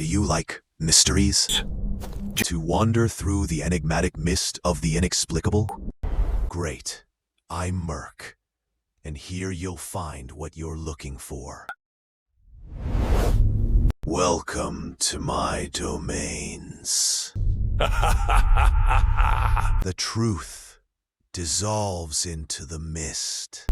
Do you like mysteries? To wander through the enigmatic mist of the inexplicable? Great. I'm Merc, and here you'll find what you're looking for. Welcome to my domains. The truth dissolves into the mist.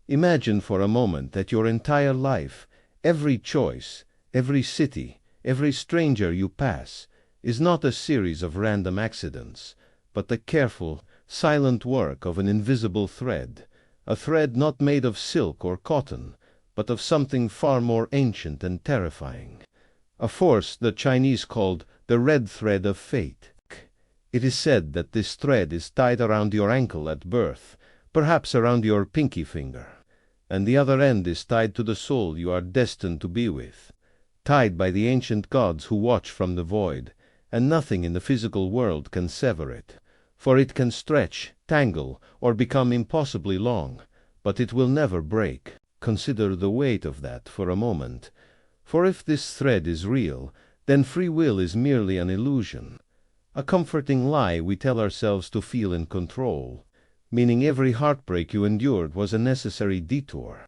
Imagine for a moment that your entire life, every choice, every city, every stranger you pass, is not a series of random accidents, but the careful, silent work of an invisible thread, a thread not made of silk or cotton, but of something far more ancient and terrifying, a force the Chinese called the red thread of fate. It is said that this thread is tied around your ankle at birth, perhaps around your pinky finger, and the other end is tied to the soul you are destined to be with, tied by the ancient gods who watch from the void, and nothing in the physical world can sever it, for it can stretch, tangle, or become impossibly long, but it will never break. Consider the weight of that for a moment, for if this thread is real, then free will is merely an illusion, a comforting lie we tell ourselves to feel in control, meaning every heartbreak you endured was a necessary detour,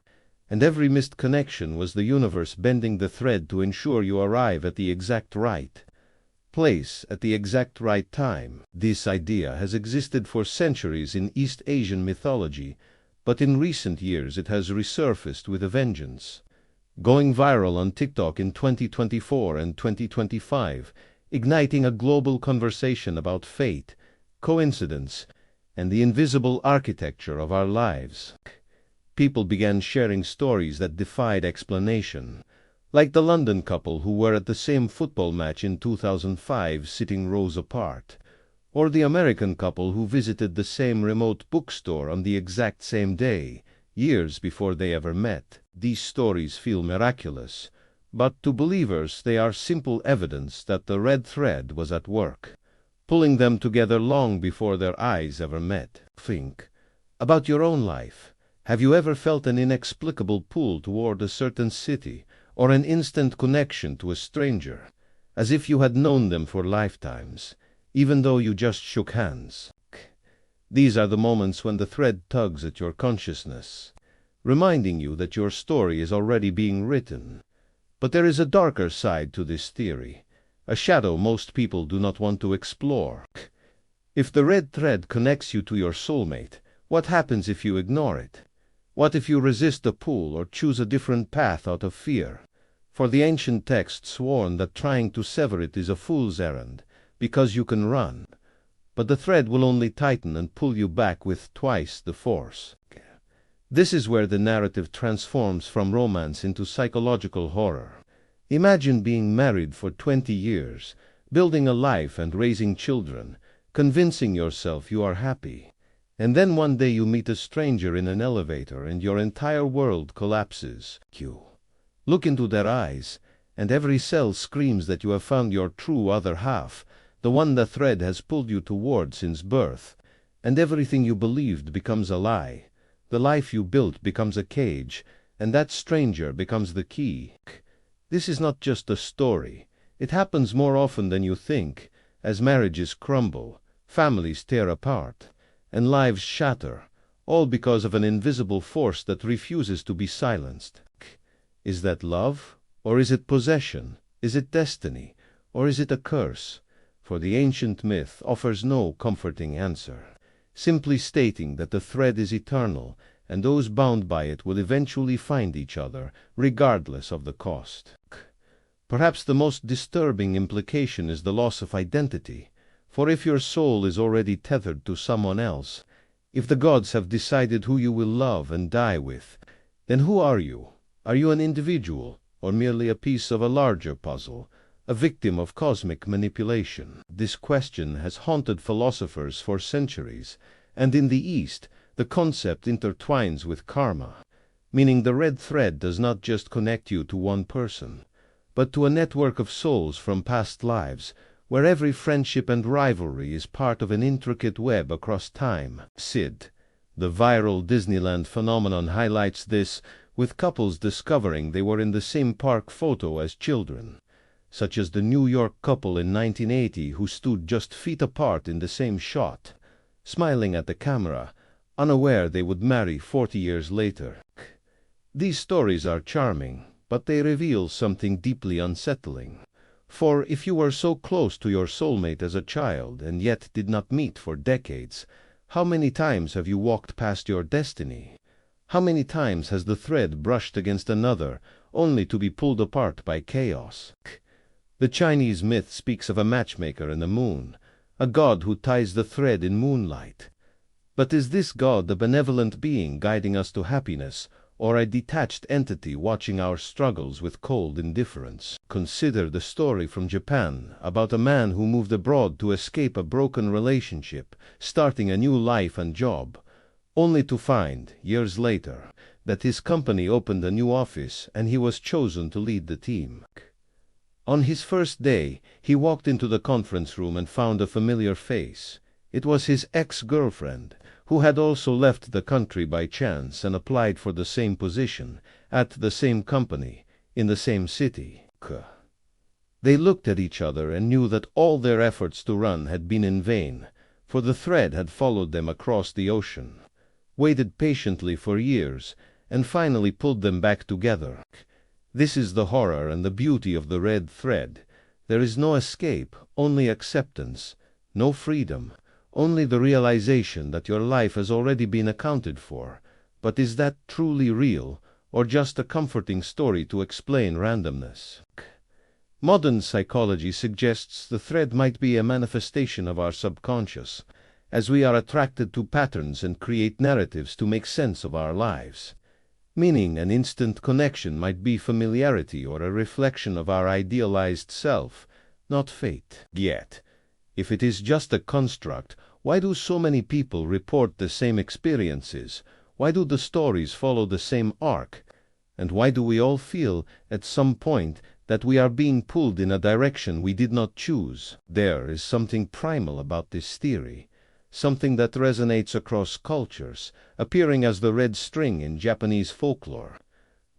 and every missed connection was the universe bending the thread to ensure you arrive at the exact right place at the exact right time. This idea has existed for centuries in East Asian mythology, but in recent years it has resurfaced with a vengeance, going viral on TikTok in 2024 and 2025, igniting a global conversation about fate, coincidence, and the invisible architecture of our lives. People began sharing stories that defied explanation, like the London couple who were at the same football match in 2005 sitting rows apart, or the American couple who visited the same remote bookstore on the exact same day, years before they ever met. These stories feel miraculous, but to believers they are simple evidence that the red thread was at work, pulling them together long before their eyes ever met. Think about your own life. Have you ever felt an inexplicable pull toward a certain city, or an instant connection to a stranger, as if you had known them for lifetimes, even though you just shook hands? These are the moments when the thread tugs at your consciousness, reminding you that your story is already being written. But there is a darker side to this theory, a shadow most people do not want to explore. If the red thread connects you to your soulmate, what happens if you ignore it? What if you resist the pull or choose a different path out of fear? For the ancient texts warn that trying to sever it is a fool's errand, because you can run, but the thread will only tighten and pull you back with twice the force. This is where the narrative transforms from romance into psychological horror. Imagine being married for 20 years, building a life and raising children, convincing yourself you are happy. And then one day you meet a stranger in an elevator and your entire world collapses. You look into their eyes, and every cell screams that you have found your true other half, the one the thread has pulled you toward since birth, and everything you believed becomes a lie. The life you built becomes a cage, and that stranger becomes the key. This is not just a story. It happens more often than you think, as marriages crumble, families tear apart, and lives shatter, all because of an invisible force that refuses to be silenced. Is that love? Or is it possession? Is it destiny? Or is it a curse? For the ancient myth offers no comforting answer, simply stating that the thread is eternal, and those bound by it will eventually find each other, regardless of the cost. Perhaps the most disturbing implication is the loss of identity. For if your soul is already tethered to someone else, if the gods have decided who you will love and die with, then who are you? Are you an individual, or merely a piece of a larger puzzle, a victim of cosmic manipulation? This question has haunted philosophers for centuries, and in the East, the concept intertwines with karma, meaning the red thread does not just connect you to one person, but to a network of souls from past lives, where every friendship and rivalry is part of an intricate web across time. Sid, the viral Disneyland phenomenon, highlights this, with couples discovering they were in the same park photo as children, such as the New York couple in 1980 who stood just feet apart in the same shot, smiling at the camera, unaware they would marry 40 years later. These stories are charming, but they reveal something deeply unsettling. For if you were so close to your soulmate as a child and yet did not meet for decades, how many times have you walked past your destiny? How many times has the thread brushed against another, only to be pulled apart by chaos? The Chinese myth speaks of a matchmaker in the moon, a god who ties the thread in moonlight. But is this god a benevolent being guiding us to happiness, or a detached entity watching our struggles with cold indifference? Consider the story from Japan about a man who moved abroad to escape a broken relationship, starting a new life and job, only to find, years later, that his company opened a new office and he was chosen to lead the team. On his first day, he walked into the conference room and found a familiar face. It was his ex-girlfriend, who had also left the country by chance and applied for the same position, at the same company, in the same city. They looked at each other and knew that all their efforts to run had been in vain, for the thread had followed them across the ocean, waited patiently for years, and finally pulled them back together. This is the horror and the beauty of the red thread. There is no escape, only acceptance, no freedom, only the realization that your life has already been accounted for. But is that truly real, or just a comforting story to explain randomness? Modern psychology suggests the thread might be a manifestation of our subconscious, as we are attracted to patterns and create narratives to make sense of our lives. Meaning an instant connection might be familiarity or a reflection of our idealized self, not fate. Yet, if it is just a construct, why do so many people report the same experiences? Why do the stories follow the same arc? And why do we all feel, at some point, that we are being pulled in a direction we did not choose? There is something primal about this theory, something that resonates across cultures, appearing as the red string in Japanese folklore,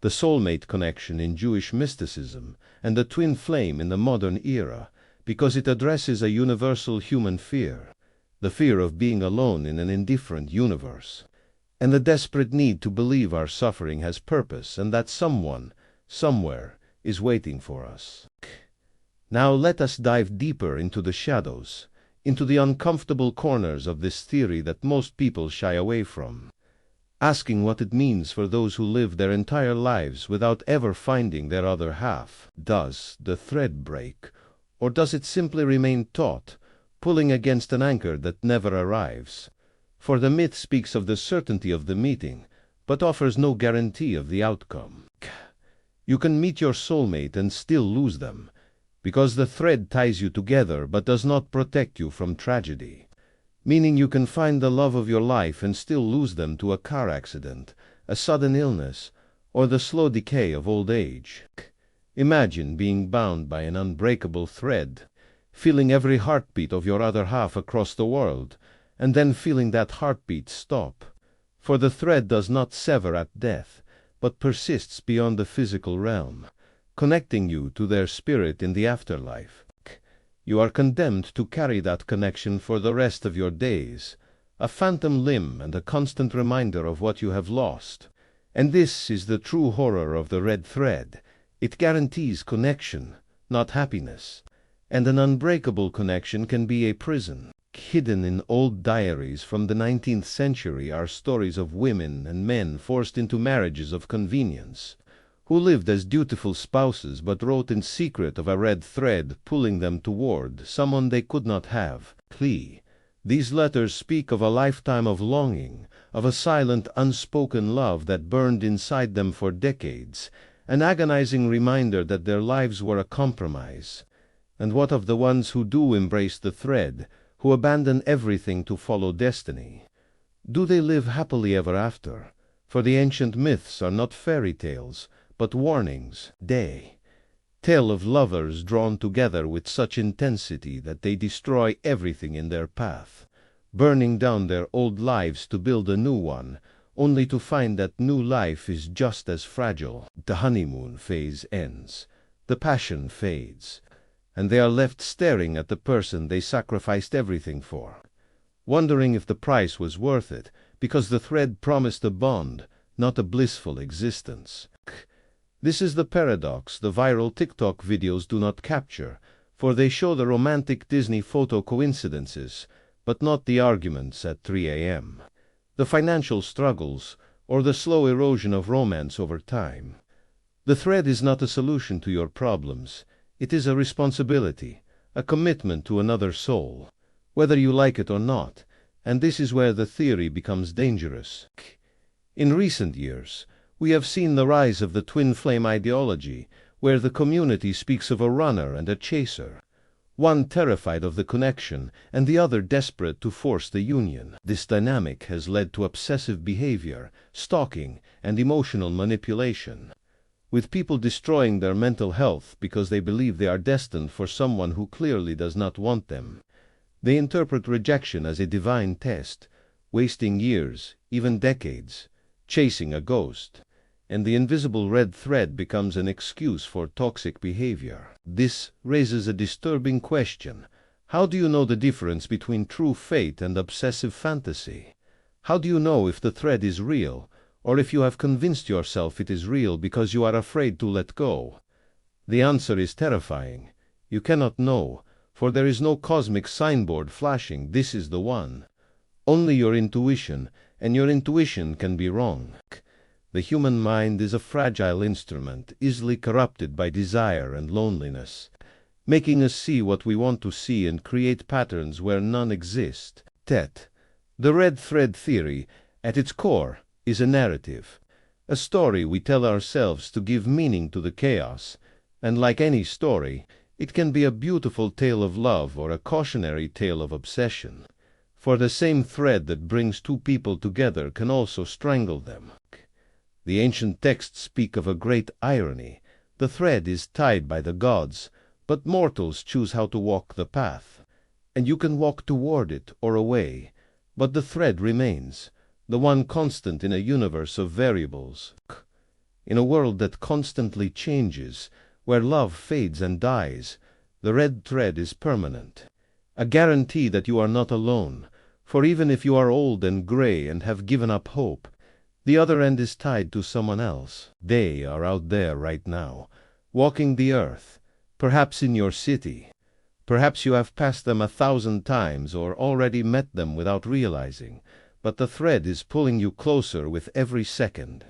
the soulmate connection in Jewish mysticism, and the twin flame in the modern era, because it addresses a universal human fear, the fear of being alone in an indifferent universe, and the desperate need to believe our suffering has purpose and that someone, somewhere, is waiting for us. Now let us dive deeper into the shadows, into the uncomfortable corners of this theory that most people shy away from, asking what it means for those who live their entire lives without ever finding their other half. Does the thread break, or does it simply remain taut, pulling against an anchor that never arrives? For the myth speaks of the certainty of the meeting, but offers no guarantee of the outcome. You can meet your soulmate and still lose them, because the thread ties you together but does not protect you from tragedy. Meaning you can find the love of your life and still lose them to a car accident, a sudden illness, or the slow decay of old age. Imagine being bound by an unbreakable thread, feeling every heartbeat of your other half across the world, and then feeling that heartbeat stop. For the thread does not sever at death, but persists beyond the physical realm, connecting you to their spirit in the afterlife. You are condemned to carry that connection for the rest of your days, a phantom limb and a constant reminder of what you have lost. And this is the true horror of the red thread. It guarantees connection, not happiness. And an unbreakable connection can be a prison. Hidden in old diaries from the 19th century are stories of women and men forced into marriages of convenience, who lived as dutiful spouses but wrote in secret of a red thread pulling them toward someone they could not have. These letters speak of a lifetime of longing, of a silent, unspoken love that burned inside them for decades, an agonizing reminder that their lives were a compromise. And what of the ones who do embrace the thread, who abandon everything to follow destiny? Do they live happily ever after? For the ancient myths are not fairy tales, but warnings. Tale of lovers drawn together with such intensity that they destroy everything in their path, burning down their old lives to build a new one, only to find that new life is just as fragile. The honeymoon phase ends, the passion fades, and they are left staring at the person they sacrificed everything for, wondering if the price was worth it, because the thread promised a bond, not a blissful existence. This is the paradox the viral TikTok videos do not capture, for they show the romantic Disney photo coincidences, but not the arguments at 3 a.m., the financial struggles, or the slow erosion of romance over time. The thread is not a solution to your problems. It is a responsibility, a commitment to another soul, whether you like it or not, and this is where the theory becomes dangerous. In recent years, we have seen the rise of the twin flame ideology, where the community speaks of a runner and a chaser, one terrified of the connection and the other desperate to force the union. This dynamic has led to obsessive behavior, stalking, and emotional manipulation, with people destroying their mental health because they believe they are destined for someone who clearly does not want them. They interpret rejection as a divine test, wasting years, even decades, chasing a ghost, and the invisible red thread becomes an excuse for toxic behavior. This raises a disturbing question. How do you know the difference between true fate and obsessive fantasy? How do you know if the thread is real, or if you have convinced yourself it is real because you are afraid to let go? The answer is terrifying. You cannot know, for there is no cosmic signboard flashing, "This is the one." Only your intuition, and your intuition can be wrong. The human mind is a fragile instrument, easily corrupted by desire and loneliness, making us see what we want to see and create patterns where none exist. The red thread theory, at its core, is a narrative, a story we tell ourselves to give meaning to the chaos, and like any story, it can be a beautiful tale of love or a cautionary tale of obsession. For the same thread that brings two people together can also strangle them. The ancient texts speak of a great irony. The thread is tied by the gods, but mortals choose how to walk the path. And you can walk toward it or away, but the thread remains, the one constant in a universe of variables. In a world that constantly changes, where love fades and dies, the red thread is permanent, a guarantee that you are not alone, for even if you are old and gray and have given up hope, the other end is tied to someone else. They are out there right now, walking the earth, perhaps in your city. Perhaps you have passed them 1,000 times or already met them without realizing, but the thread is pulling you closer with every second.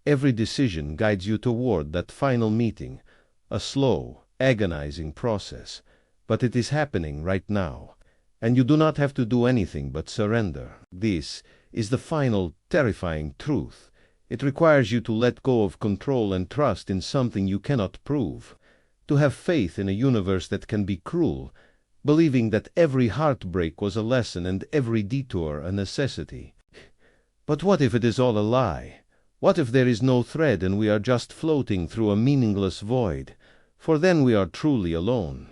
Every decision guides you toward that final meeting, a slow, agonizing process, but it is happening right now, and you do not have to do anything but surrender. This is the final, terrifying truth. It requires you to let go of control and trust in something you cannot prove, to have faith in a universe that can be cruel, believing that every heartbreak was a lesson and every detour a necessity. But what if it is all a lie? What if there is no thread and we are just floating through a meaningless void? For then we are truly alone.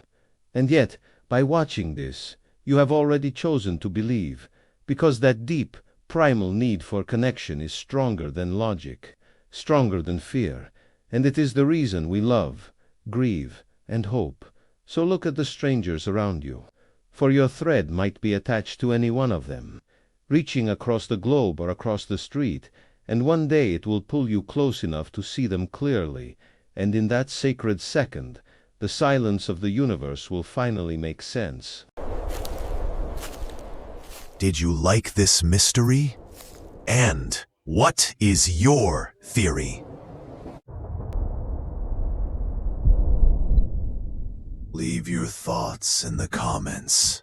And yet, by watching this, you have already chosen to believe, because that deep, primal need for connection is stronger than logic, stronger than fear, and it is the reason we love, grieve, and hope. So look at the strangers around you, for your thread might be attached to any one of them, reaching across the globe or across the street, and one day it will pull you close enough to see them clearly, and in that sacred second, the silence of the universe will finally make sense. Did you like this mystery? And what is your theory? Leave your thoughts in the comments.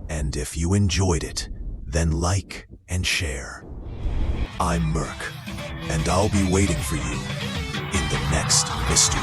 And if you enjoyed it, then like and share. I'm Merc, and I'll be waiting for you in the next mystery.